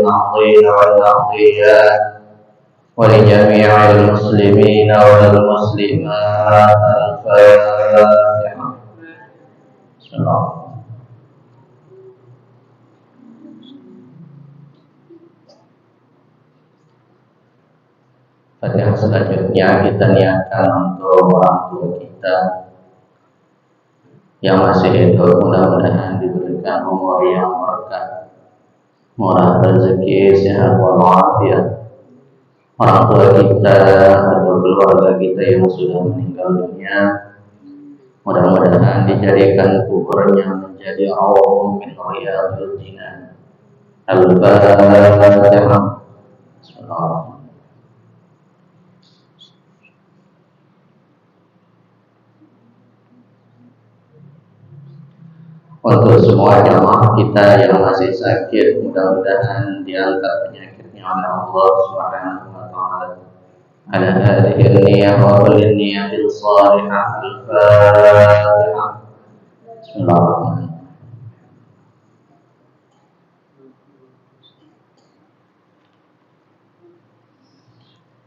للماضين والماضيات ولجميع المسلمين والمسلمات. الفاتحة. بسم الله. Pada yang selanjutnya kita niatkan untuk orang tua kita yang masih hidup, mudah-mudahan diberikan umur yang berkah, murah rezeki, sehat walafiat. Orang tua kita atau keluarga kita yang sudah meninggal dunia, mudah-mudahan dijadikan kuburnya menjadi rawdhun min riyadil jinan. Al-Fatihah. Bismillahirrahmanirrahim. Untuk semua jamaah kita yang masih sakit, mudah-mudahan diangkat penyakitnya oleh Allah Subhanahu wa taala. Ala hadhihi niyyah wa kulli niyyatin shalihah. Al-Fatihah. Bismillahirrahmanirrahim.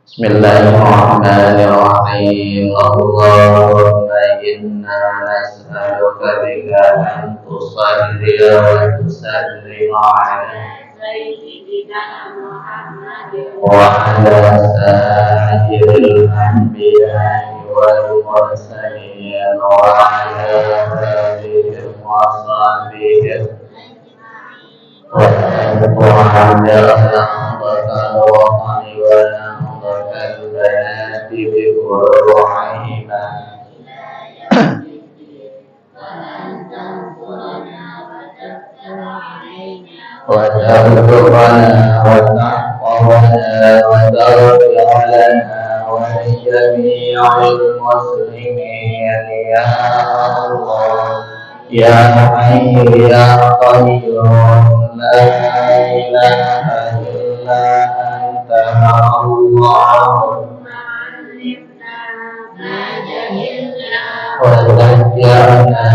Bismillahirrahmanirrahim. Allahumma inna nas'aluka bika an tusalliya wa tusallim ala sayyidina Muhammadin wa ala sayyidil anbiya'i wal mursalin wa ala alihi wa sahbihi wa البنات بقرعهما وترزقنا وتحفظنا وتغفر لنا ولجميع المسلمين يا الله يا حي يا قيوم لا إله إلا أنت اللهم علمنا ما جهلنا وذكرنا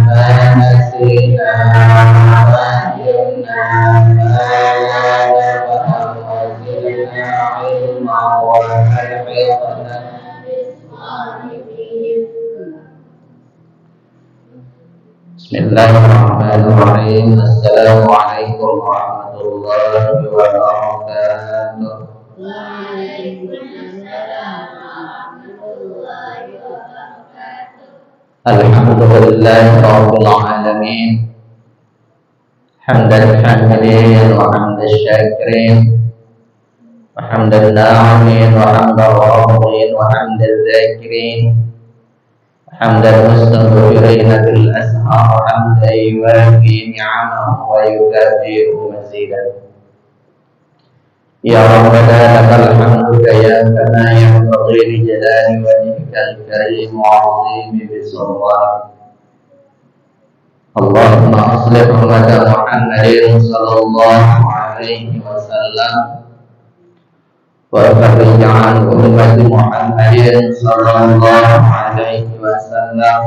ما نسينا وعلمنا ما لا نفهم وزدنا علما وحفظنا بالصالحين. Bismillahirrahmanirrahim. Assalamualaikum warahmatullahi wabarakatuh. Alhamdulillahirabbil alamin. Hamdan hamidin wa hamdan syakirin wa hamdan na'imin wa hamdan radin wa hamdan zakirin. حمدا مستغفرين بالأسحار حمدا يوافي نعمه ويكافئ مزيدا. يا ربنا لك الحمد كما ينبغي لجلال وجهك الكريم وعظيم بسلطانك. اللهم أصلح أمة محمد صلى الله عليه وسلم وفرج عن أمة محمد صلى الله عليه وسلم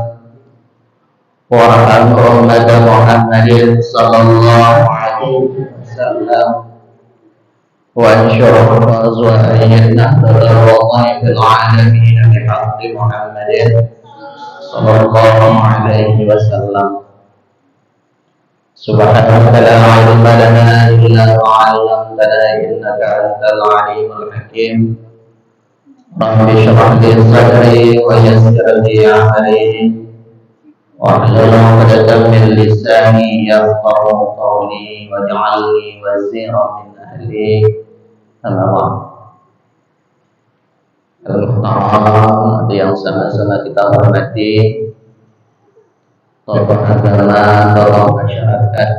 وارحم أمة محمد صلى الله عليه وسلم وانشر أزواجهن الوطن في العالمين بحق محمد صلى الله عليه وسلم. سبحانك لا علم لنا إلا ما علمتنا إنك أنت العليم الحكيم. رب اشرح لي صدري ويسر لي أمري واحلل عقدة من لساني يفقهوا قولي واجعلني وزيرا من أهلي. أما بعد. Al-Muhtaram yang sama-sama kita hormati, tokoh agama, tokoh masyarakat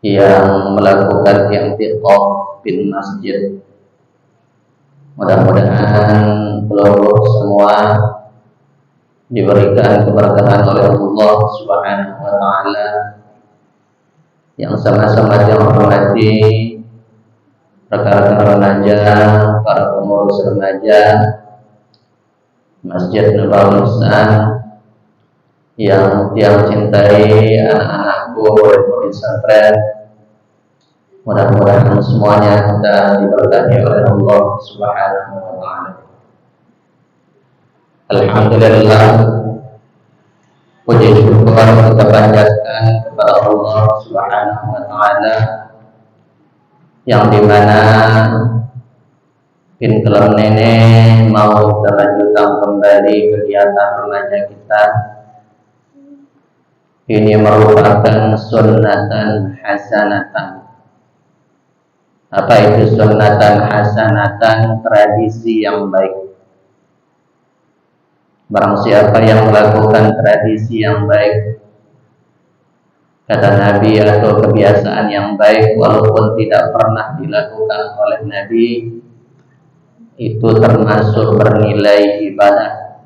yang melakukan i'tikaf di masjid. Mudah-mudahan seluruh semua diberikan keberkahan oleh Allah Subhanahu wa taala. Yang sama-sama dihormati rekan-rekan remaja, para pengurus remaja Masjid Nurul Ihsan yang cintai anak-anakku murid pesantren, Mudah-mudahan semuanya kita diberkahi oleh Allah Subhanahu wa taala. Alhamdulillah, puji syukur kita panjatkan kepada Allah Subhanahu wa taala yang dimana pinkelan nenek mau terlanjutkan kembali kegiatan remaja kita. Ini merupakan sunnatan hasanatan. Apa itu sunnatan hasanatan? Tradisi yang baik. Barang siapa yang melakukan tradisi yang baik, kata Nabi, atau kebiasaan yang baik, walaupun tidak pernah dilakukan oleh Nabi, itu termasuk bernilai ibadah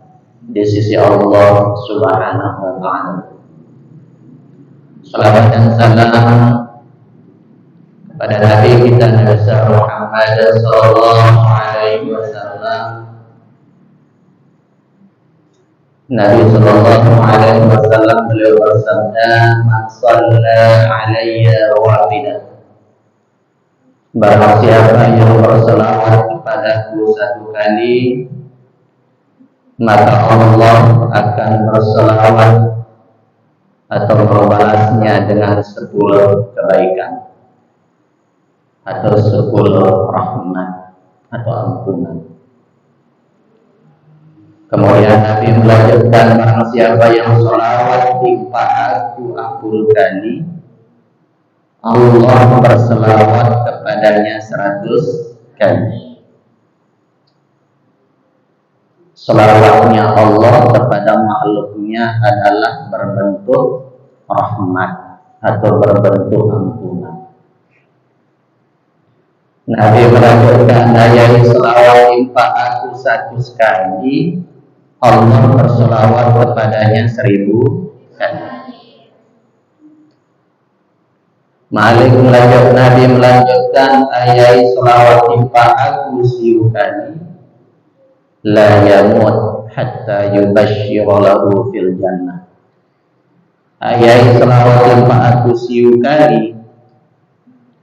di sisi Allah Subhanahu wa taala. Salawat dan salam kepada Nabi kita Nabi Muhammad sallallahu alaihi wasallam. Nabi sallallahu alaihi wasallam beliau bersabda, "Man shalla alayya wahidah." Barang siapa yang berselawat kepadaku satu kali, maka Allah akan berselawat atau membalasnya dengan 10 kebaikan atau 10 rahmat atau ampunan. Kemudian Nabi melanjutkan, barang siapa yang sholawat timpa aku 10 kali, Allah berselawat kepadanya 100 kali. Selawatnya Allah kepada makhluknya adalah berbentuk rahmat atau berbentuk ampunan. Nabi melanjutkan, ayat selawat timpa aku 1 kali, Allah berselawat kepadanya 1000 kali. Nabi melanjutkan, ayat selawat timpa aku 1000 kali, la yamut hatta yubashshira lahu fil jannah. Ayat selawat timpa aku 1000 kali,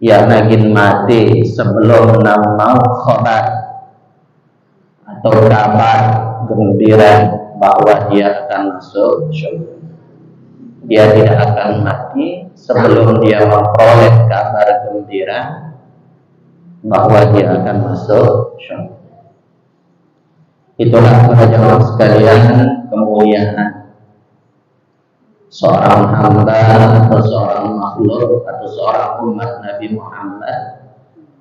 ya nagin mati sebelum mau khabar atau kabar gembira bahwa dia akan masuk surga. Dia tidak akan mati sebelum dia memperoleh kabar gembira bahwa dia akan masuk surga. Itulah para jemaah sekalian kemuliaan seorang hamba atau seorang makhluk atau seorang umat Nabi Muhammad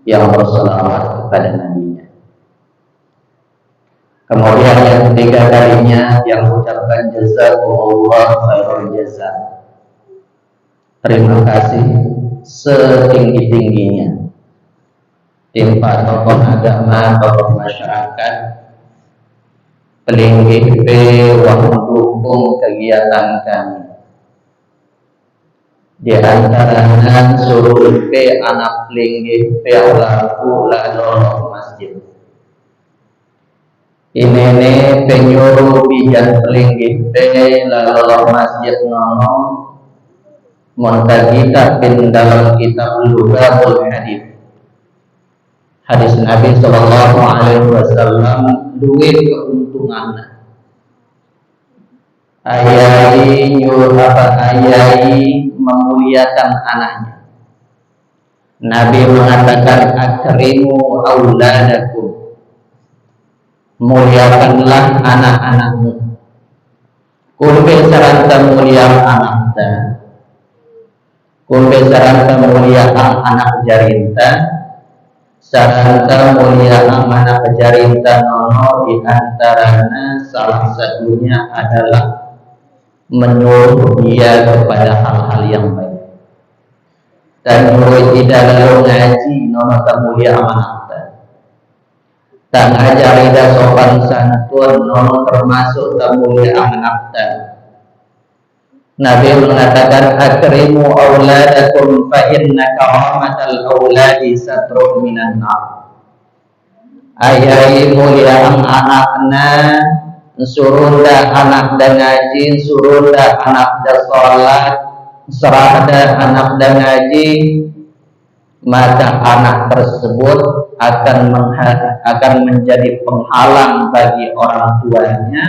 yang berselawat kepada Nabi-Nya. Kemudian yang ketiga kalinya yang mengucapkan jazakumullah khairul jaza. Terima kasih setinggi-tingginya timpa tokoh agama, tokoh masyarakat, pelinggih yang mendukung kegiatan kami. Di antaranya suruh anak pelinggih laku lalu masjid. Ini penyuruh bijan pelinggih lalu masjid ngomong muntah dalam kitab Lughatul Hadits. Hadis Nabi sallallahu alaihi wasallam duit keuntungan. Ayai memuliakan anaknya. Nabi mengatakan akrimu auladakum. Muliakanlah anak-anakmu. Kumbe saranta muliakan anaknya. Kumbe saranta muliakan anak jarinta. Saranta muliakan anak jarinta nono di antaranya salah satunya adalah menyuruh dia kepada hal-hal yang baik. Dan nyuruh tidak lalu ngaji nono mulia amanat. Dan ajar ida sopan santun nono termasuk mulia amanat. Nabi mengatakan akrimu auladakum fa inna karamatal auladi satrun minan nar. Ayai mulia anakna, surunda anak dan ngaji, surunda anak dan sholat, serada anak dan ngaji, maka anak tersebut akan menjadi penghalang bagi orang tuanya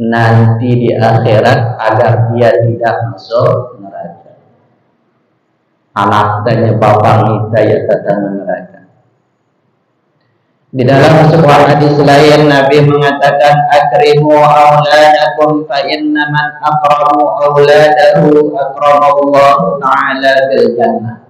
nanti di akhirat agar dia tidak masuk neraka. Anak dan bapak hidayah datang neraka. Di dalam sebuah hadis lain Nabi mengatakan, akrimu auladakum fa inna man akramu auladahu akramallahu ta'ala bil jannah.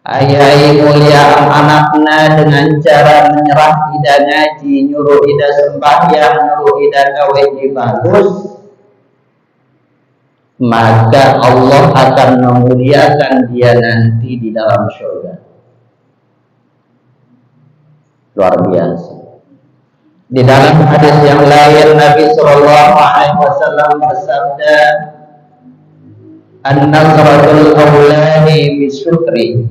Ayai mulia anaknya dengan cara menyerah ida ngaji, nyuruh ida sembahyang, nyuruh ida gawe bagus, maka Allah akan memuliakan dia nanti di dalam surga. Luar biasa. Di dalam hadis yang lain Nabi Shallallahu Alaihi Wasallam bersabda, an-nazratul awlani bisyukri,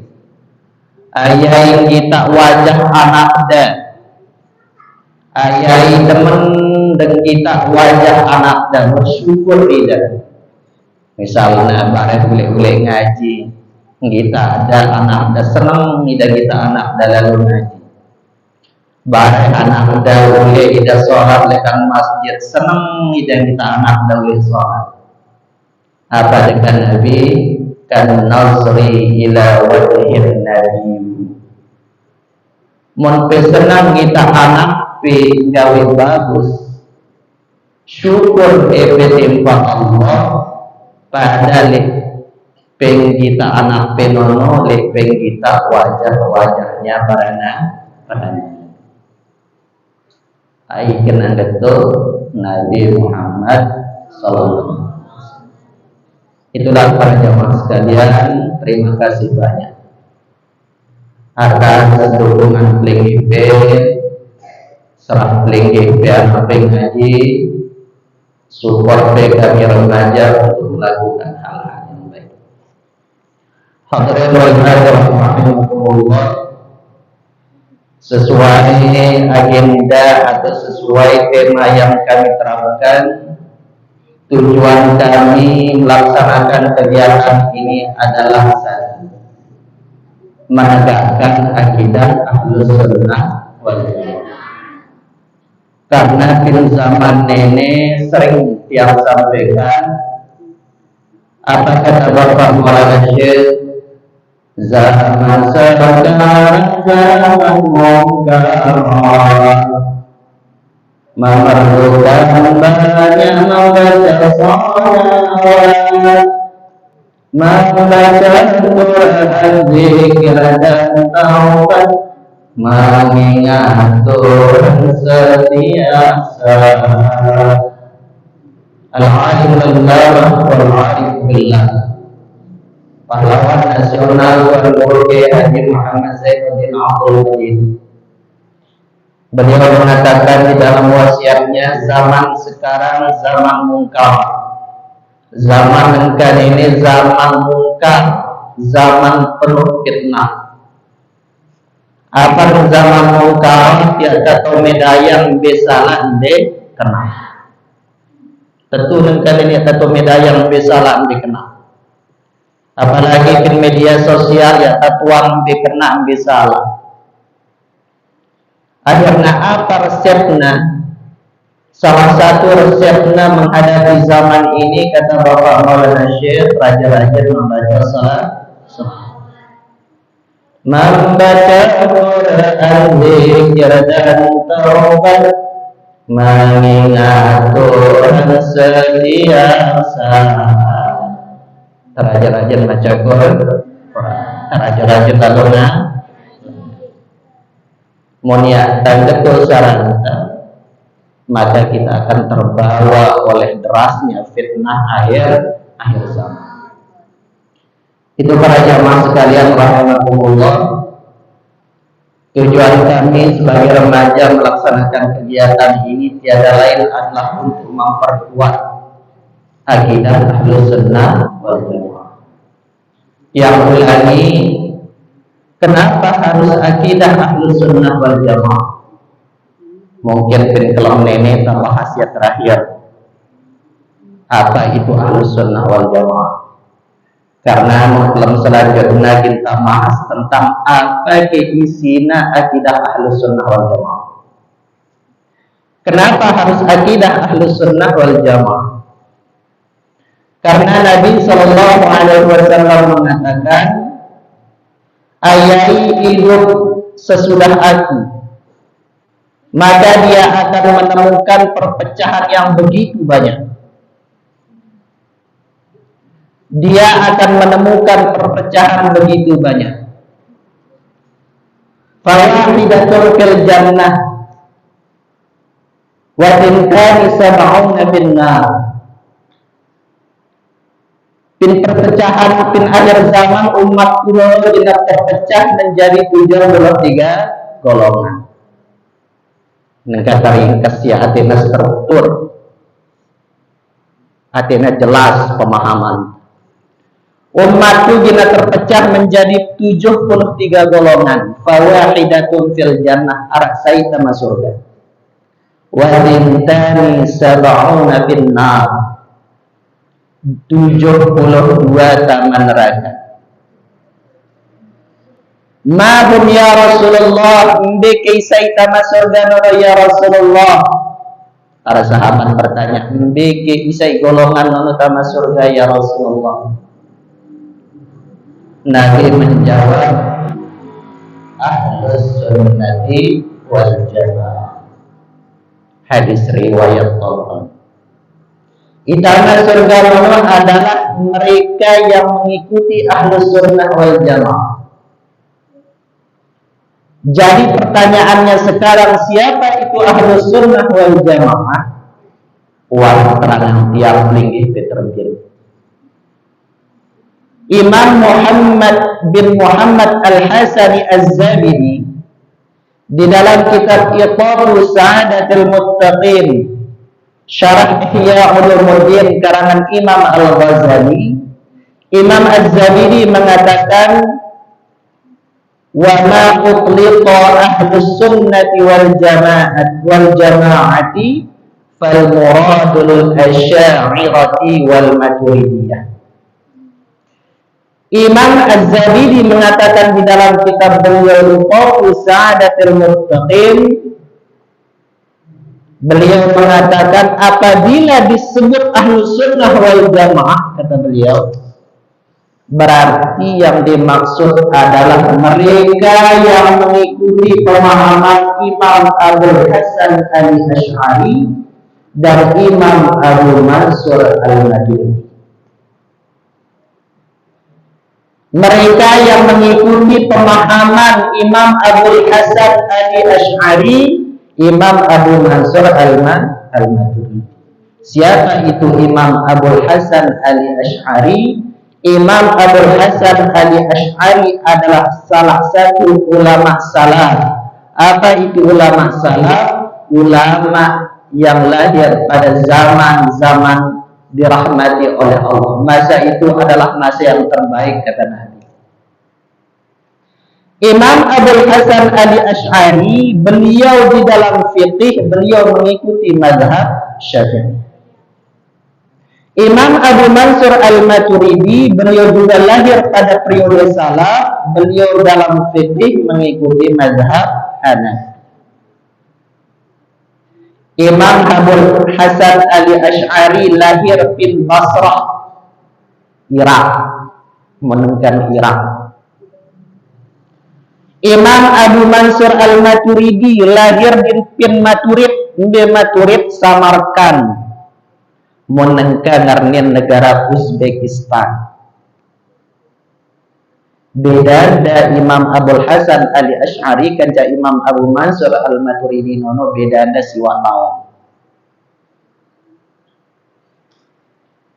ayai kita wajah anak dah, ayai temen dan kita wajah anak dah bersyukur tidak. Misalnya bareng boleh ngaji, kita ada anak dah senang, tidak kita anak dah lalu ngaji. Barang anak dahulu ida sholat lekan masjid senang ida kita anak dahulu sholat. Apa dengan Nabi? Kan nazri ila wajhin Nabi. Mun senang kita anak pe gawe bagus. Syukur timpa Allah padahal peng kita anak penono le peng kita wajahnya parana. Aikin anda itu Nabi Muhammad Sallallahu. Itulah para jamaah sekalian, terima kasih banyak atas dukungan PLING-IP, serah PLING-IP apa ngaji, support kami remaja untuk melakukan hal-hal yang baik. Hadirin wal hadirat rahimakumullah. Sesuai agenda atau sesuai tema yang kami terapkan, tujuan kami melaksanakan kegiatan ini adalah satu, menegakkan akidah Ahlus Sunnah wal Jamaah. Karena di zaman nenek sering tiap sampaikan, apa kata Bapak Maulana Syekh, zaman sekarang zaman mungkar memerlukan banyak membaca sholawat, membaca Quran, zikir dan taubat, mengingat Tuhan setiasa. Alhamdulillah walhamdulillah. Pahlawan nasional Tuan Guru Haji Muhammad Zainuddin Abdul Majid. Beliau mengatakan di dalam wasiatnya, zaman sekarang zaman mungkar. Zaman engkau ini zaman mungkar, zaman penuh fitnah. Apa zaman mungkar? Tiada tahu medayang besalah ande kena. Tentu engkau ini tahu medayang besalah ande kena. Apalagi di media sosial ya tatuang dikena bisalah. Akhirnya apa resepnya? Salah satu resepnya menghadapi zaman ini, kata Bapak Maulana Syekh, rajin-rajin membaca salat, membaca Quran, zikir dan taubat, mengingat Tuhan sentiasa. Rajin-rajin baca Quran, rajin-rajin lalu monia dan betul saran, maka kita akan terbawa oleh derasnya fitnah akhir zaman. Itu para jamaah sekalian rahimakumullah. Tujuan kami sebagai remaja melaksanakan kegiatan ini tiada lain adalah untuk memperkuat akidah Ahlus Sunnah wal Jamaah. Yang ulangi, kenapa harus akidah Ahlus Sunnah wal Jamaah? Mungkin kalau nenek tambah khasiat terakhir. Apa itu Ahlus Sunnah wal Jamaah? karena dalam selanjutnya kita bahas tentang apa keisina akidah Ahlus Sunnah wal Jamaah. Kenapa harus akidah Ahlus Sunnah wal Jamaah? Karena Nabi Shallallahu Alaihi Wasallam mengatakan, ayai hidup sesudah aku, maka dia akan menemukan perpecahan yang begitu banyak. Dia akan menemukan perpecahan begitu banyak. Fawahidatun fil jannah wa tintani sab'una bin nar. Pin perpecahan pin akhir zaman umat kuno tidak terpecah menjadi 73 golongan. Negara ringkas ya artinya struktur, artinya jelas pemahaman. Umatku gina terpecah menjadi 73 golongan. Fawahidatun fil jannah, arak saita surga. Wa tintani sab'una bin nar, 72 taman neraka. Ma hum ya Rasulullah, mbeke saita surga nono ya Rasulullah. Para sahabat bertanya, mbeke isai golongan nono tama surga ya Rasulullah. Nabi menjawab, Ahlus Sunnati wal Jamaah. Hadis riwayat Tabari. Itama surga nono adalah mereka yang mengikuti Ahlus Sunnah wal Jamaah. Jadi pertanyaannya sekarang, siapa itu Ahlus Sunnah wal Jamaah? Wah, terang tiap linggih peterbil. Imam Muhammad bin Muhammad Al-Hasani Az-Zabidi di dalam kitab Iqabu Sa'adatul Muttaqin Syarah Ihya Ulumuddin karangan Imam Al-Ghazali, Imam Az-Zabidi mengatakan, wa ma utliqa Ahlus Sunnati wal Jamaati fal muradul Asy'ariyati wal Maturidiyah. Imam Az-Zabidi mengatakan di dalam kitab beliau Iqabu Sa'adatul Muttaqin, beliau mengatakan apabila disebut Ahlus Sunnah wal Jamaah, kata beliau, berarti yang dimaksud adalah mereka yang mengikuti pemahaman Imam Abul Hasan Al-Asy'ari dan Imam Abu Mansur Al-Maturidi. Mereka yang mengikuti pemahaman Imam Abul Hasan Al-Asy'ari, Imam Abu Mansur Al-Maturidi. Siapa itu Imam Abul Hasan Al-Asy'ari? Imam Abul Hasan Al-Asy'ari adalah salah satu ulama salaf. Apa itu ulama salaf? Ulama yang lahir pada zaman-zaman dirahmati oleh Allah. Masa itu adalah masa yang terbaik, kata Nabi. Imam Abul Hasan Al-Asy'ari, beliau di dalam fiqih, beliau mengikuti mazhab Syafi'i. Imam Abu Mansur Al-Maturidi, beliau juga lahir pada periode salaf, beliau dalam fiqih mengikuti mazhab Hanafi. Imam Abul Hasan Al-Asy'ari lahir di Basrah, Irak, menengkan Irak. Imam Abu Mansur Al-Maturidi lahir di Maturid, Samarkand, menengkan negara Uzbekistan. Beda da Imam Abul Hasan Al-Asy'ari kanca Imam Abu Mansur Al-Maturidi nono beda da siwa lawan.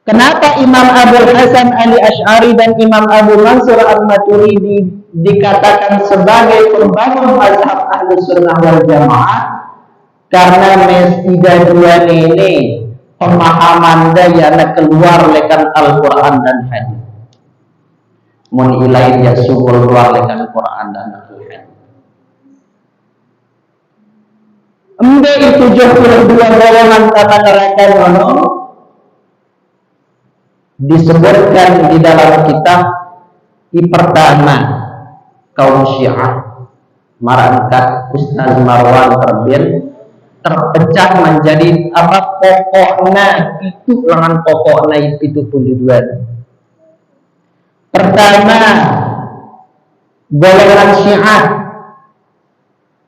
Kenapa Imam Abul Hasan Al-Asy'ari dan Imam Abu Mansur Al-Maturidi dikatakan sebagai pembangun mazhab Ahlus Sunnah wal Jamaah? Karena mestiga dua ini pemahaman daya keluar lekan Al-Quran dan Hadis. Mun ilain ya sumber keluar lekan Quran dan Hadis. Embe itu 72 golongan kata neraka nono disebutkan di dalam kitab pertama kaum Syiah marangkat Ustaz Marwan Terbin terpecah menjadi apa pokoknya itu lengan pokoknya itu pun dua. Pertama, golongan Syiah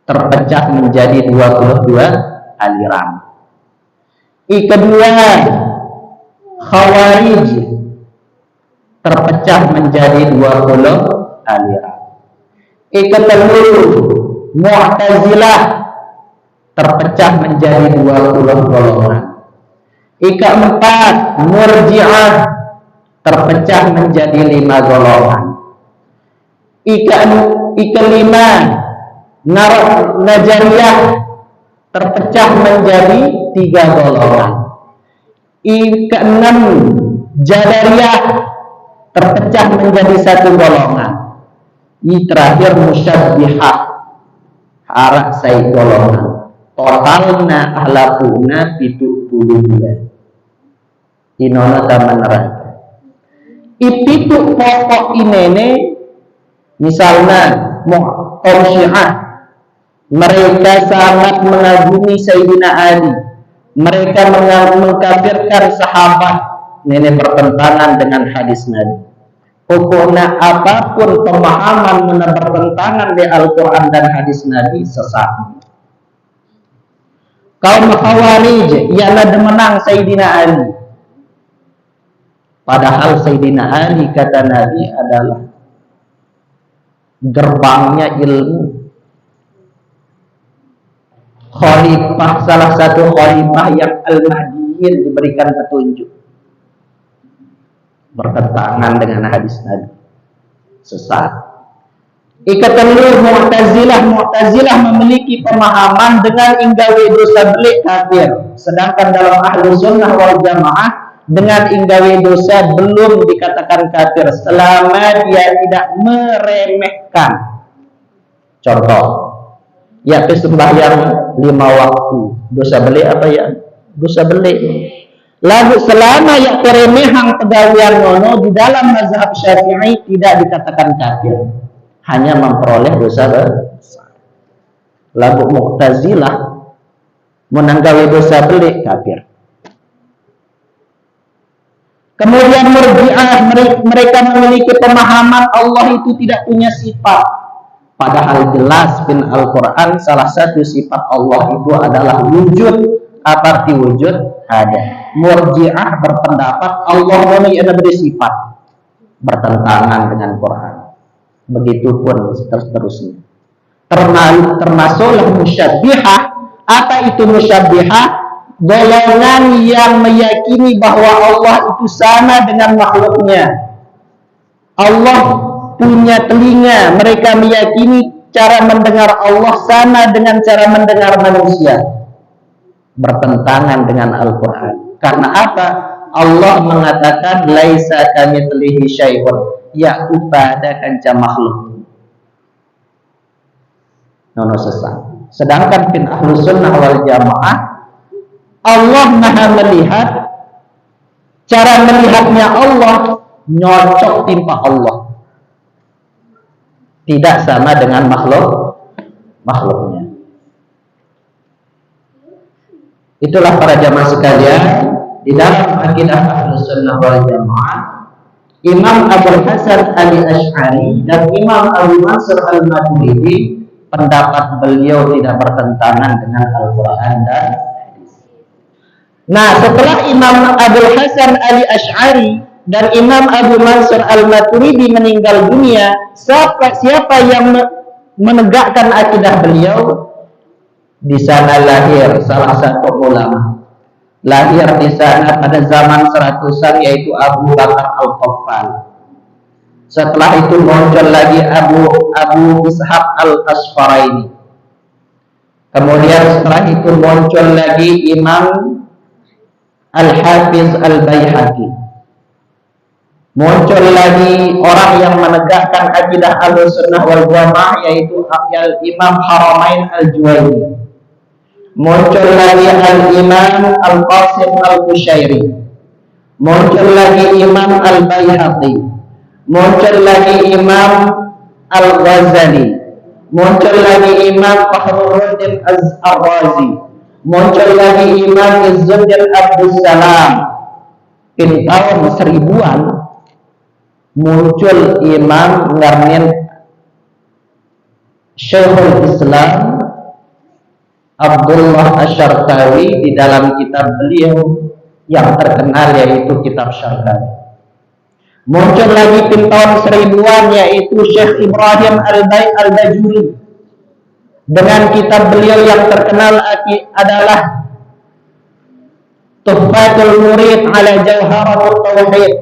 terpecah menjadi 22 aliran. Kedua, Khawarij terpecah menjadi 20 aliran. Ketiga, Mu'tazilah terpecah menjadi 20 golongan. Keempat, Murji'ah terpecah menjadi 5 golongan. Kelima, Najariyah terpecah menjadi 3 golongan. Keenam, Jabariyah terpecah menjadi 1 golongan. Terakhir Musyabbihah arak sai golongan. Totalna ahlakuna 72. Inona taman neraka. Itu pokok inene misalnya kaum Syiah mereka sangat mengagumi Sayyidina Ali, mereka mengkafirkan sahabat, nenek bertentangan dengan hadis Nabi. Pokoknya apapun pemahaman bertentangan di Al-Quran dan hadis Nabi sesat. Kaum Khawarij ialah demenang Sayyidina Ali, padahal Sayyidina Ali kata Nabi adalah gerbangnya ilmu, khalifah, salah satu khalifah yang Al-Mahdiyin diberikan petunjuk. Bertentangan dengan hadis Nabi, sesat. Ikatelu Mu'tazilah memiliki pemahaman dengan inggawi dosa belik kafir, sedangkan dalam Ahlus Sunnah wal Jamaah dengan inggawi dosa belum dikatakan kafir selama dia tidak meremehkan. Contoh, yakni sembahyang 5 waktu, dosa belik apa ya? Dosa belik. Lalu selama yang keremehan pegawaian ngono di dalam mazhab Syafi'i tidak dikatakan kafir, hanya memperoleh dosa besar. Lalu Mu'tazilah menanggawi dosa belik kafir. Kemudian Murji'ah mereka memiliki pemahaman Allah itu tidak punya sifat, padahal jelas bin Al-Quran salah satu sifat Allah itu adalah wujud. Apa arti wujud? Ada. Murji'ah berpendapat Allah ini ada bersifat, bertentangan dengan Quran. Begitupun seterusnya. Termasuklah musyabbihah. Apa itu musyabbihah? Golongan yang meyakini bahwa Allah itu sama dengan makhluknya. Allah punya telinga. Mereka meyakini cara mendengar Allah sama dengan cara mendengar manusia. Bertentangan dengan Al-Quran. Karena apa? Allah mengatakan laisa kamitslihi syai'un, ya upada kanca makhluk. Nono sesat. Sedangkan bin Ahlus Sunnah wal Jamaah Allah Maha melihat, cara melihatnya Allah nyocok timpa Allah, tidak sama dengan makhluknya. Itulah para jamaah sekalian, di dalam akidah Ahlus Sunnah wal Jamaah, Imam Abul Hasan Ali Asy'ari dan Imam Abu Mansur Al-Maturidi pendapat beliau tidak bertentangan dengan Al-Quran dan hadis. Nah, setelah Imam Abul Hasan Ali Asy'ari dan Imam Abu Mansur Al-Maturidi meninggal dunia, siapa yang menegakkan akidah beliau? Di sana lahir salah satu ulama, lahir di sana pada zaman 100-an, yaitu Abu Bakar Al-Qaffal. Setelah itu muncul lagi Abu Ishaq Al-Asfaraini. Kemudian setelah itu muncul lagi Imam Al-Hafiz Al-Baihaqi. Muncul lagi orang yang menegakkan akidah Ahlus-Sunnah wal Jamaah, yaitu Imam Haramain Al-Juwayni. Muncul lagi Al-Imam Al-Qasim Al-Qushairi. muncul lagi Imam Al-Baihaqi, muncul lagi Imam Al-Ghazali, muncul lagi Imam Fakhruddin Az-Razi, muncul lagi Imam Izzuddin Abdus Salam. Di tahun 1000-an muncul Imam Ngarnin Syekhul Islam Abdullah Asy-Syarqawi di dalam kitab beliau yang terkenal yaitu kitab Syarqawi. Muncul lagi di tahun 1000-an yaitu Syekh Ibrahim Al-Bajuri dengan kitab beliau yang terkenal adalah Tuhfatul Murid ala Jawharatul Tauhid.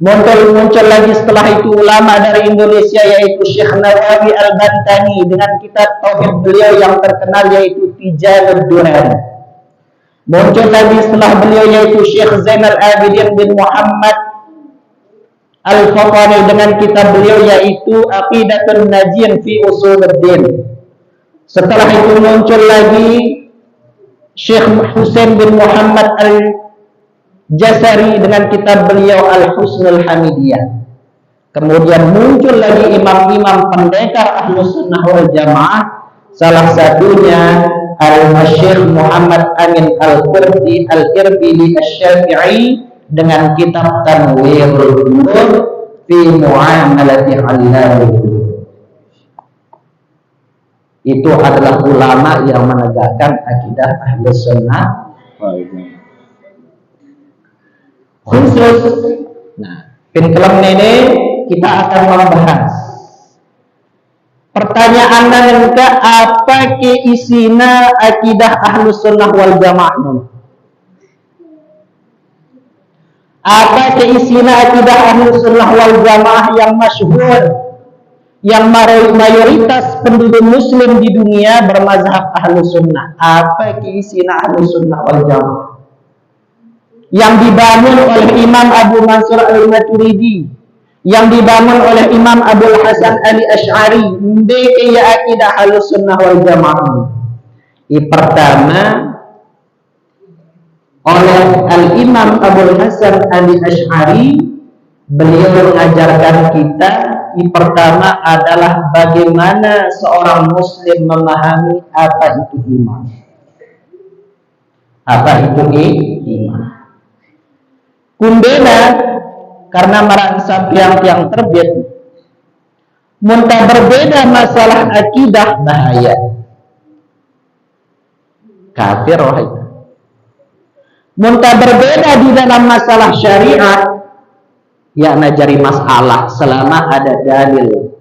Muncul lagi setelah itu ulama dari Indonesia yaitu Syekh Nawawi Al-Bantani dengan kitab tauhid beliau yang terkenal yaitu Tijanud Durari. Muncul lagi setelah beliau yaitu Syekh Zainal Abidin bin Muhammad Al-Fatani dengan kitab beliau yaitu Aqidatul Najin fi Usuluddin. Setelah itu muncul lagi Syekh Husain bin Muhammad Al-Jasari dengan kitab beliau Al-Husnul Hamidiyah. Kemudian muncul lagi imam-imam pendekar Ahlus Sunnah wal Jamaah, salah satunya Al-Syekh Muhammad Amin Al-Qurdi Al-Irbili Asy-Syafi'i dengan kitab Tanwirul Nur fi Mu'amalati Allamil Qulub. Itu adalah ulama yang menegakkan akidah Ahlus Sunnah khusus. Nah, film ini kita akan membahas pertanyaan nanti apa keisina akidah Ahlus Sunnah wal Jamaah. Apa keisina akidah Ahlus Sunnah wal Jamaah yang masyhur, yang mayoritas penduduk muslim di dunia bermazhab Ahlus Sunnah. Apa keisina Ahlus Sunnah wal Jamaah yang dibangun oleh Imam Abu Mansur Al-Maturidi, yang dibangun oleh Imam Abdul Hasan Ali Asy'ari. Ndeke ya akidah Ahlus Sunnah wal Jamaah. Pertama oleh Al-Imam Abdul Hasan Ali Asy'ari, beliau mengajarkan kita pertama adalah bagaimana seorang muslim memahami apa itu iman. Apa itu iman? Kundena karena merasa tiang-tiang terbit muntah berbeda masalah akidah bahaya kafir wahai. Muntah berbeda di dalam masalah syariat ya najari masalah selama ada dalil.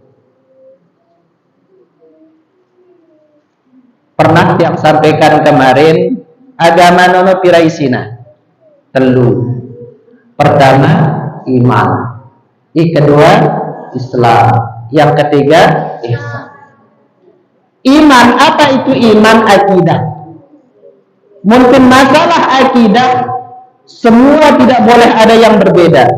Pernah yang sampaikan kemarin agama nono piraisina telu. Pertama iman, yang kedua Islam, yang ketiga ihsan. Iman, apa itu iman? Akidah. Mungkin masalah akidah semua tidak boleh ada yang berbeda,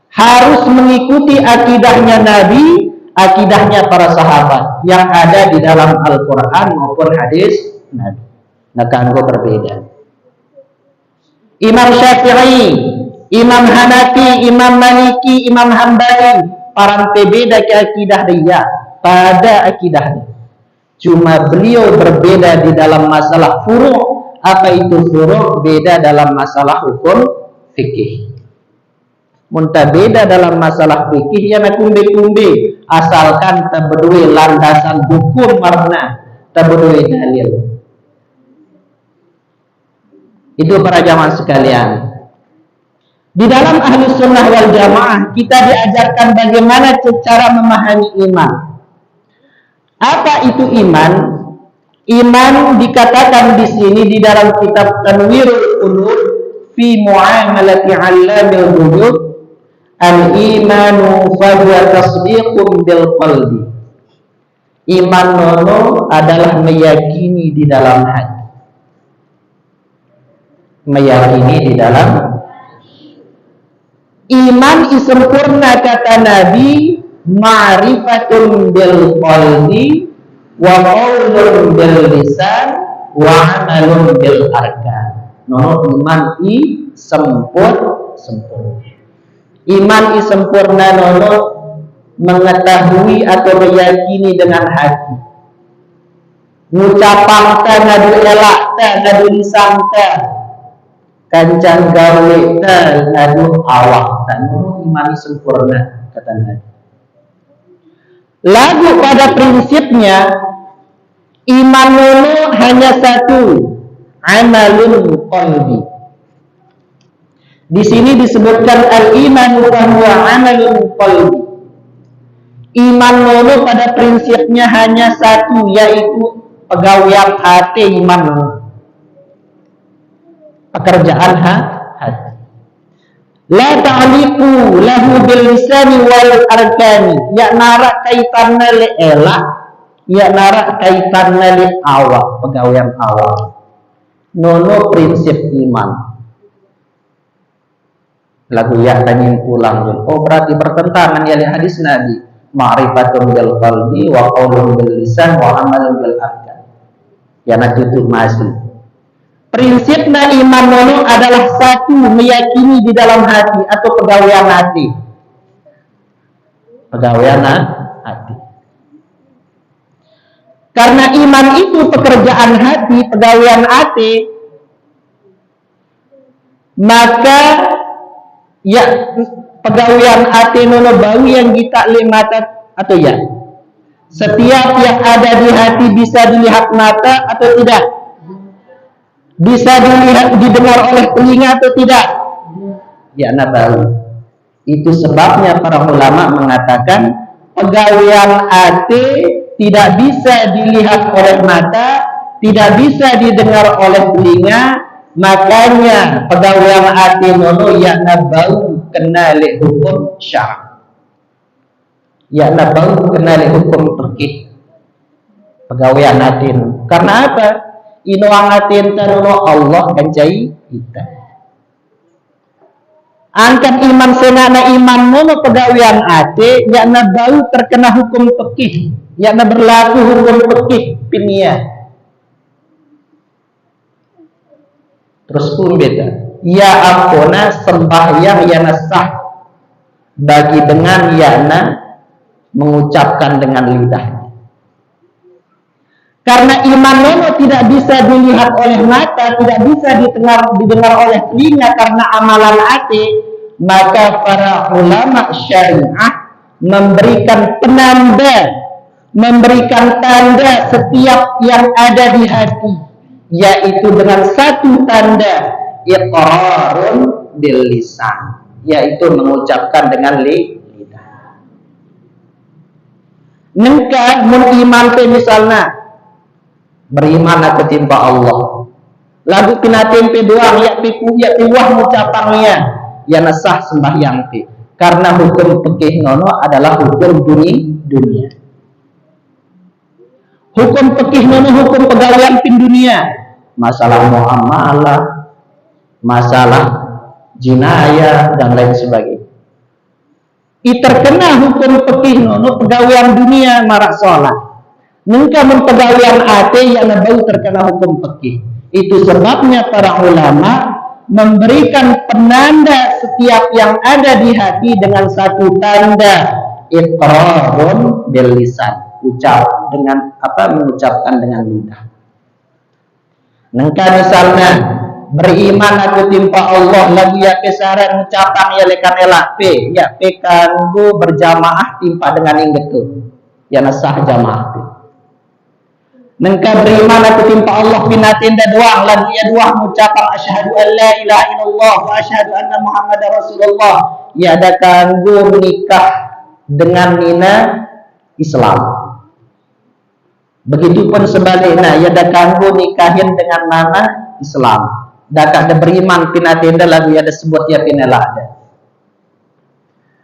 harus mengikuti akidahnya Nabi, akidahnya para sahabat yang ada di dalam Al-Quran maupun hadis Nabi. Nah, kan berbeda. Imam Syafi'i, Imam Hanafi, Imam Maliki, Imam Hambali, parante beda ke akidah dia pada akidahnya. Cuma beliau berbeda di dalam masalah furu'. Apa itu furu'? Beda dalam masalah hukum fikih. Muntah beda dalam masalah fikih ya kumbe-kumbe, asalkan terberdua landasan hukum marna, terberdua dalil. Itu para jamaah sekalian. Di dalam Ahlus Sunnah wal Jamaah kita diajarkan bagaimana cara memahami iman. Apa itu iman? Iman dikatakan di sini di dalam kitab Tanwirul Qulub fi Mu'amalati Allamil Qulub, al-imanu fahuwa tasdiqun bil qalbi. Iman nono adalah meyakini di dalam hati. Meyakini di dalam iman sempurna kata Nabi, ma'rifatun bil qalbi wa qaulun bil lisan wa amalun bil arkan. nono iman sempurna. Iman sempurna nono mengetahui atau meyakini dengan hati, ngucapangta ngadu elakta ngadu lisangta kancan gawita ngadu awakta nono iman sempurna kata Nabi. Lalu pada prinsipnya iman nono hanya satu, amalun qalbi. Di sini disebutkan al-iman wa huwa amalun qalbi. Iman nono pada prinsipnya hanya satu, yaitu pegawaian hati iman nono. Pekerjaan hati. La ta'liqu lahu bil lisani wal arkani. Ya narak kaitanna li elak, ya narak kaitanna li awak, pegawaian awak. Nono prinsip iman. Lagu ya tanyin pulang. Oh berarti bertentangan ya hadis Nabi. Ma'rifatun bil qalbi wa qaulun bil lisan wa amalun bil arkan. Ya natutup masih. Prinsipnya iman nono adalah satu, meyakini di dalam hati atau pegawaian hati. Pegawaian hati. Karena iman itu pekerjaan hati, pegawaian hati, maka ya pegawaian hati nono bau yang kita mata atau ya setiap yang ada di hati bisa dilihat mata atau tidak, bisa didengar oleh telinga atau tidak, ya anda tahu. Itu sebabnya para ulama mengatakan pegawaian hati tidak bisa dilihat oleh mata, tidak bisa didengar oleh telinga. Makanya pegawaian hati nono yakna bau kenali hukum syara, yakna bau kenali hukum fikih. Pegawaian hati karena apa? Inoang hati nono Allah kancai kita. Angkat iman senana iman nono pegawaian hati yakna bau terkena hukum fikih, yakna berlaku hukum fikih pinia. Terus pun beda. Ya ampuna sembahyang yana sah bagi dengan yana mengucapkan dengan lidah. Karena iman nono tidak bisa dilihat oleh mata, tidak bisa didengar oleh telinga karena amalan hati, maka para ulama syariah memberikan penanda, memberikan tanda setiap yang ada di hati, yaitu dengan satu tanda iqrarun bil lisan, yaitu mengucapkan dengan lidah. Nengka mun iman te misalna beriman aku timpa Allah, lagu pina tempe doang ya piku ya piwah ngucapangnya ya nasah sembahyang te, karena hukum fikih nono adalah hukum dunia. Hukum fikih nono hukum pegawaian pin dunia. Masalah muamalah, masalah jinayah dan lain sebagainya. Terkena hukum fikih nono pegawaian dunia marak sholat. Nengka pegawaian hati yang bau terkena hukum fikih. Itu sebabnya para ulama memberikan penanda setiap yang ada di hati dengan satu tanda iqrarun bil lisan, ucap dengan apa, mengucapkan dengan lidah. Nengka misalnya beriman aku timpa Allah lagi ya kesaran ucapan ya lekan elak p ya p kanggo berjamaah timpa dengan yang betul ya nasah jamaah p. Nengka beriman aku timpa Allah pinatinda doang lagi ya dua ucapan asyhadu an la ilaha illallah wa asyhadu anna muhammadar rasulullah ya ada kanggo menikah dengan nina Islam. Begitupun sebaliknya ya ada kanggo nikahin dengan nama Islam. Dak ada beriman pinatinda lagu ya ada sebut ya pinela ada.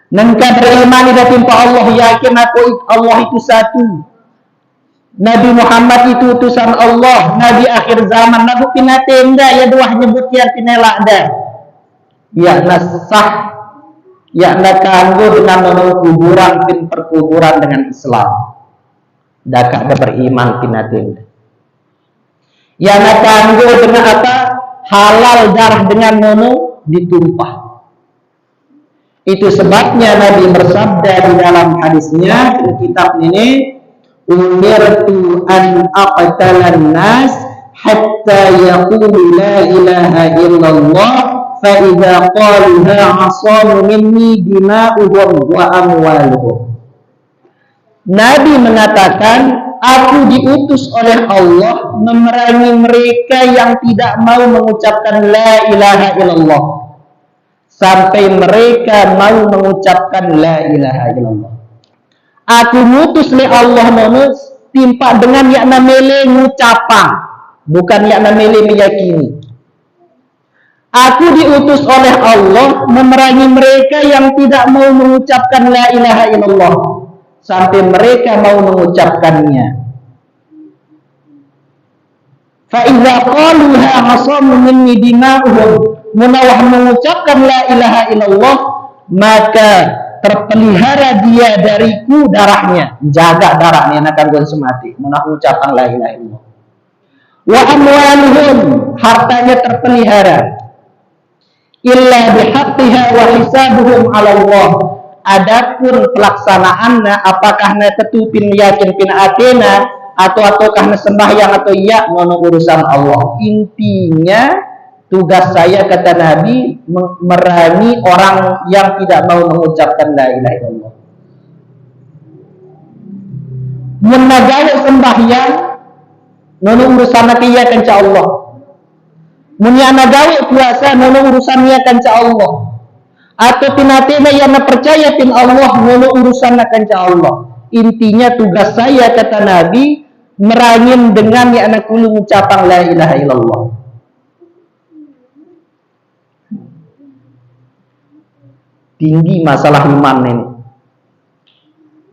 Nengka beriman ida timpa Allah, yakin aku Allah itu satu. Nabi Muhammad itu utusan Allah, Nabi akhir zaman. Lagu pinatinda ya dua nyebut ya pinela ada. Ya nasah ya nak kanggo dengan nono kuburan pin perkuburan dengan Islam. Dak ada beriman pinatinda. Ya nak kanggo dengan apa? halal darah dengan nono ditumpah. Itu sebabnya Nabi bersabda di dalam hadisnya di kitab ini, umirtu an aqtalan nas hatta yaqulu la ilaha illallah fa idza qaluha asamu minni dima'uhum wa amwaluhum. Nabi mengatakan, aku diutus oleh Allah memerangi mereka yang tidak mau mengucapkan la ilaha illallah sampai mereka mau mengucapkan la ilaha illallah. Aku mutus li Allah manus timpa dengan yakna mele ngucapang, bukan yakna mele meyakini. Aku diutus oleh Allah memerangi mereka yang tidak mau mengucapkan la ilaha illallah sampai mereka mau mengucapkannya. Fa idza qaluha hasamu minni dima'uhum, munawah mengucapkan la ilaha illallah, maka terpelihara dia dariku darahnya, jaga darahnya nak gon semati munah mengucapkan la ilaha illallah. Wa amwaluhum, hartanya terpelihara, illa bihaqqiha wa hisabuhum 'ala Allah. Adapun pelaksanaannya, apakah na ketupin yakin pin atena ataukah na sembahyang atau ya, ngono urusan Allah. Intinya tugas saya, kata Nabi, memerangi orang yang tidak mau mengucapkan la ilaha illallah. Menagawe sembahyang nono urusan kia kanca Allah. Munya nagawe puasa nono urusannya kanca Allah. Atau pinatena yang percaya pin Allah nono urusan kanca Allah. Intinya tugas saya, kata Nabi, merangin dengan yang anak kulu ucapan la ilaha illallah. Tinggi masalah iman ini.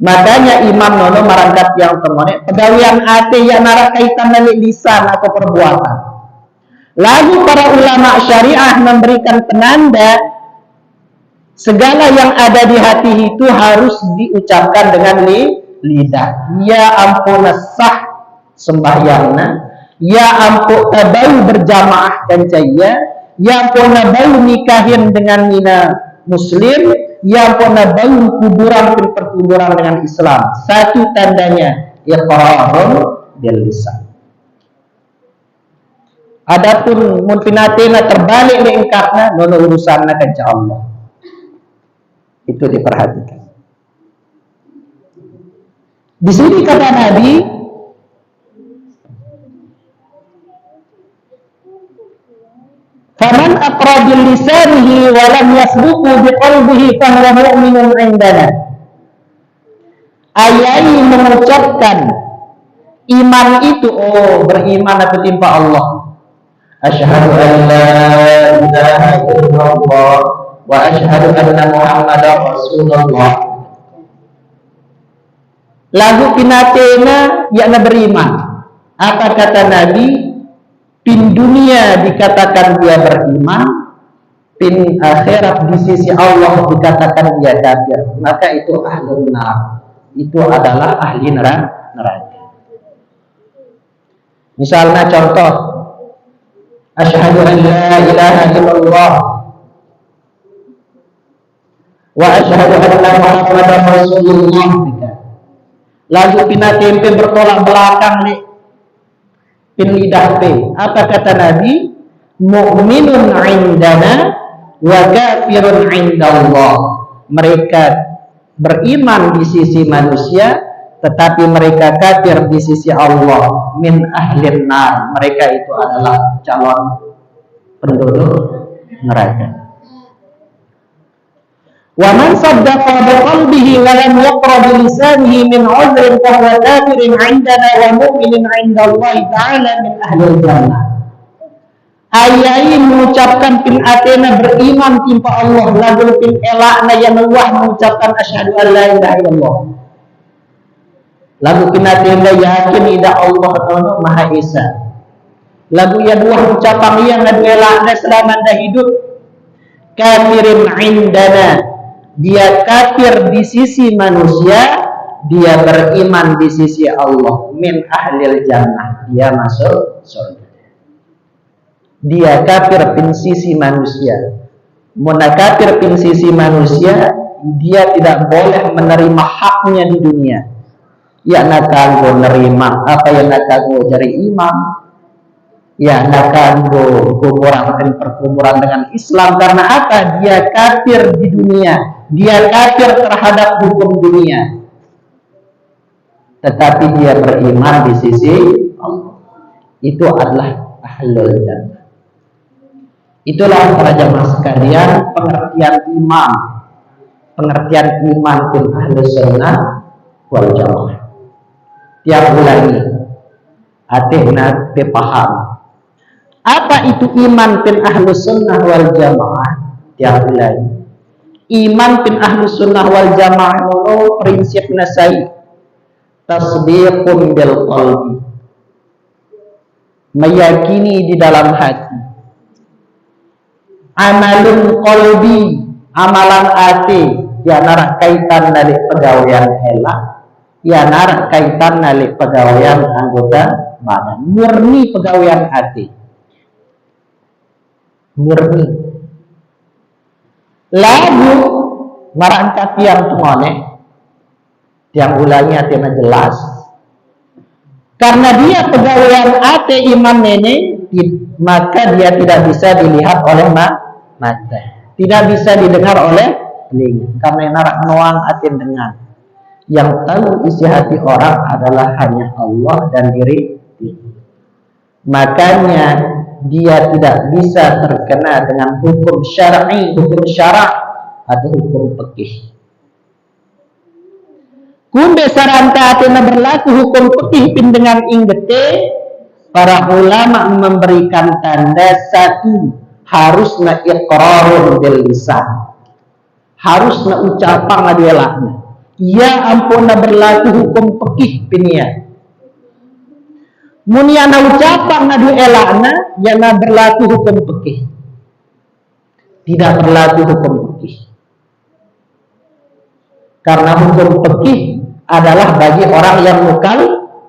Makanya iman nono marangkat yang temone pegawian ate yang narak kaitan dengan lisan atau perbuatan. Lalu para ulama syariah memberikan penanda segala yang ada di hati itu harus diucapkan dengan lidah. Ya ampun sah sembahyangna, ya ampun bau berjamaah dan caya, ya ampun bau nikahin dengan mina muslim, ya ampun bau kuburan perkuburan dengan Islam. Satu tandanya iqrarun bil lisan. Adapun mun pinatena terbalik lingkapna nono urusanna kanca Allah. Itu diperhatikan. Di sini kata Nabi, faman aqra bil lisanihi wa lam yasduqu bi qalbihi fa huwa mu'minun 'indana. Ayai mengucapkan iman itu, beriman atau timpa Allah. Asyhadu an la ilaha illallah wa asyhadu anna Muhammadar Rasulullah. Lagu pinatena yakna beriman. Apa kata Nabi? Pin dunia dikatakan dia beriman, pin akhirat di sisi Allah dikatakan dia kafir. Maka itu ahli nar. Itu adalah ahli neraka. Misalnya contoh, asyhadu an la ilaha illallah wa asyhadu anna Muhammadar Rasulullah. Lagu pinatempe bertolak belakang nih pin lidah pe. Apa kata Nabi? Mu'minun 'indana wa kafirun 'indallah. Mereka beriman di sisi manusia, tetapi mereka kafir di sisi Allah. Min ahlin nar. Mereka itu adalah calon penduduk neraka. Wa man saddaqa bi qalbihi wa lam yaqra bi lisanihi min 'udhrin fa huwa kafirun 'indana wa mu'minun 'inda Allah ta'ala min ahli jannah. Ayai mengucapkan pin atena beriman timpa Allah, lagu pin elakna yang wah mengucapkan asyhadu an la ilaha illallah. Lagu pin atena yakin ida Allah ta'ala Maha Esa. Lagu yang wah ucapan yang lagu elakna selama anda hidup. Kafirin 'indana. Dia kafir di sisi manusia, dia beriman di sisi Allah. Min ahlil jannah, dia masuk surga. dia kafir pin sisi manusia. Muna kafir pin sisi manusia, dia tidak boleh menerima haknya di dunia. Ya nakanggo nerima apa yang nakanggo dari imam. Ya nakanggo kuburan perkuburan dengan Islam, karena apa? Dia kafir di dunia, dia kafir terhadap hukum dunia, tetapi dia beriman di sisi Allah. Itu adalah ahlul jannah. Itulah para jamaah sekalian pengertian iman, pengertian iman fil ahlus sunnah wal jamaah. Tiap ulangi, atihna paham. Apa itu iman pin ahlus sunnah wal jamaah? Tiap ulangi. Iman pin ahlus sunnah wal jamaah itu prinsip nasai. Tasdiqun bil qalbi. Meyakini di dalam hati. Amalun qalbi, amalan hati. Ya narak kaitan dari pegawaian elak. Ya narak kaitan dari pegawaian anggota badan. Murni pegawaian hati. Murni lagu marangkat yang tungone yang ulangi artinya jelas, karena dia pegawaian ate iman nene, maka dia tidak bisa dilihat oleh mata, tidak bisa didengar oleh telinga, karena narak noang ate dengar. Yang tahu isi hati orang adalah hanya Allah dan diri. Makanya dia tidak bisa terkena dengan hukum syar'i, hukum syarak atau hukum fikih. Kunde saranta atena berlaku hukum fikih pin dengan inggete, para ulama memberikan tanda satu, harusna iqrarun bil lisan, harusna ucapan ngadielahna. Ya ampuna berlaku hukum fikih pinia. Muniana ucapan ngadu elakna yana berlaku hukum fikih. Tidak berlaku hukum fikih. Karena hukum fikih adalah bagi orang yang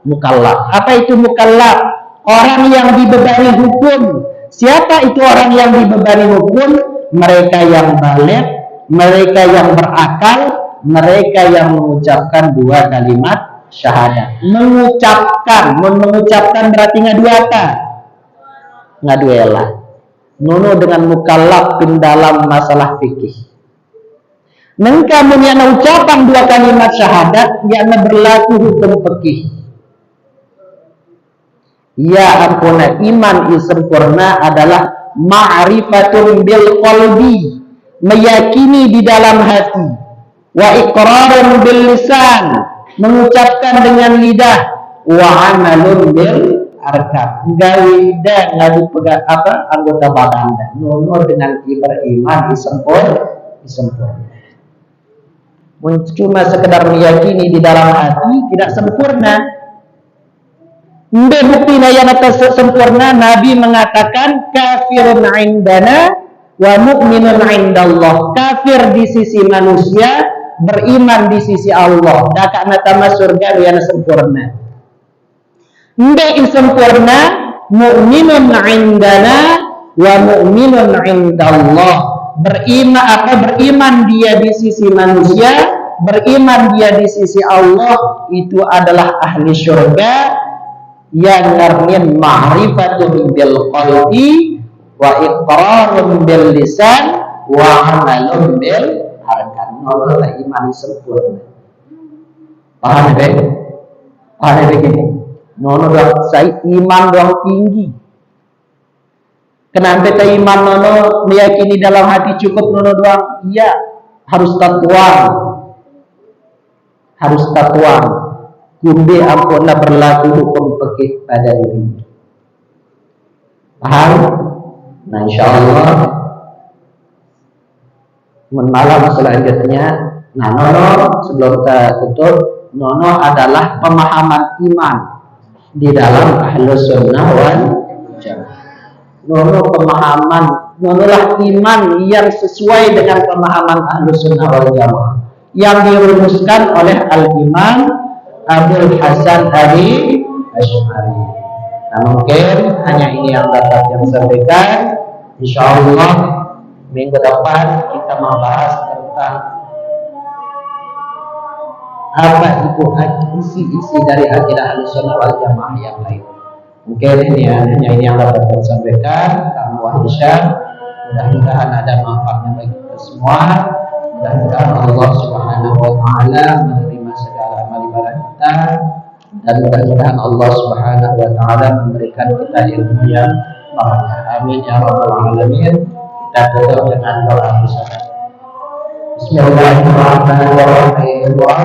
mukallaf. Apa itu mukallaf? Orang yang dibebani hukum. Siapa itu orang yang dibebani hukum? Mereka yang baligh, mereka yang berakal, mereka yang mengucapkan dua kalimat syahadat. Mengucapkan berarti ngaduata, ngaduela. Nono dengan mukallaf pin dalam masalah fikih. Nengka munyana ucapan dua kalimat syahadat yang berlaku hukum fikih. Ya ampuna, iman sempurna adalah ma'rifatun bil qalbi, meyakini di dalam hati, wa iqrarun bil lisan, mengucapkan dengan lidah, wa amalun bil arkan, gawida ngadu pegang apa anggota badan. Nono dengan beriman sempurna. Cuma sekedar meyakini di dalam hati tidak sempurna. Mbe buktina yang atas sempurna, Nabi mengatakan kafirun indana wa mu'minun indallah. Kafir di sisi manusia, beriman di sisi Allah. Dakak natama surga yang sempurna. Mbe sempurna, mu'minun indana wa mu'minun indallah. Beriman dia di sisi manusia, beriman dia di sisi Allah, itu adalah ahli surga yang ngarnin ma'rifatun bil qalbi wa iqrarun bil lisan wa amalun bil arkan. Allah iman sempurna. Paham ya? Paham ya begini? Nono doang saya iman doang tinggi. Kenapa kita iman nono meyakini dalam hati cukup nono doang? Iya, harus takwa. Harus takwa. Kumbe ampunlah berlaku hukum fikih pada diri. Paham? Nah, insyaallah malam selanjutnya. Nah, nono sebelum kita tutup, nono adalah pemahaman iman di dalam ahlus sunnah wal jamaah. Nono pemahaman, nonolah iman yang sesuai dengan pemahaman ahlus sunnah wal jamaah yang dirumuskan oleh al-imam Abdul Hasan Ali Asy'ari. Nah, mungkin hanya ini yang dapat yang sampaikan. Insya Allah minggu depan kita membahas tentang apa itu isi dari akidah Ahlussunnah wal Jamaah yang lain. Mungkin ini hanya ini yang dapat saya sampaikan. Kami Wahyusya, mudah-mudahan ada manfaatnya bagi kita semua. Mudah-mudahan Allah Subhanahu wa Ta'ala menerima segala amal ibadah kita, dan mudah-mudahan Allah Subhanahu wa Ta'ala memberikan kita ilmu yang barakah. Amin ya rabbal alamin. Kita tutup dengan doa bersama. Bismillahirrahmanirrahim. Wa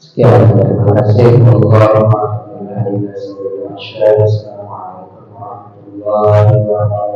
Sekian, terima kasih. Assalamualaikum warahmatullahi wabarakatuh.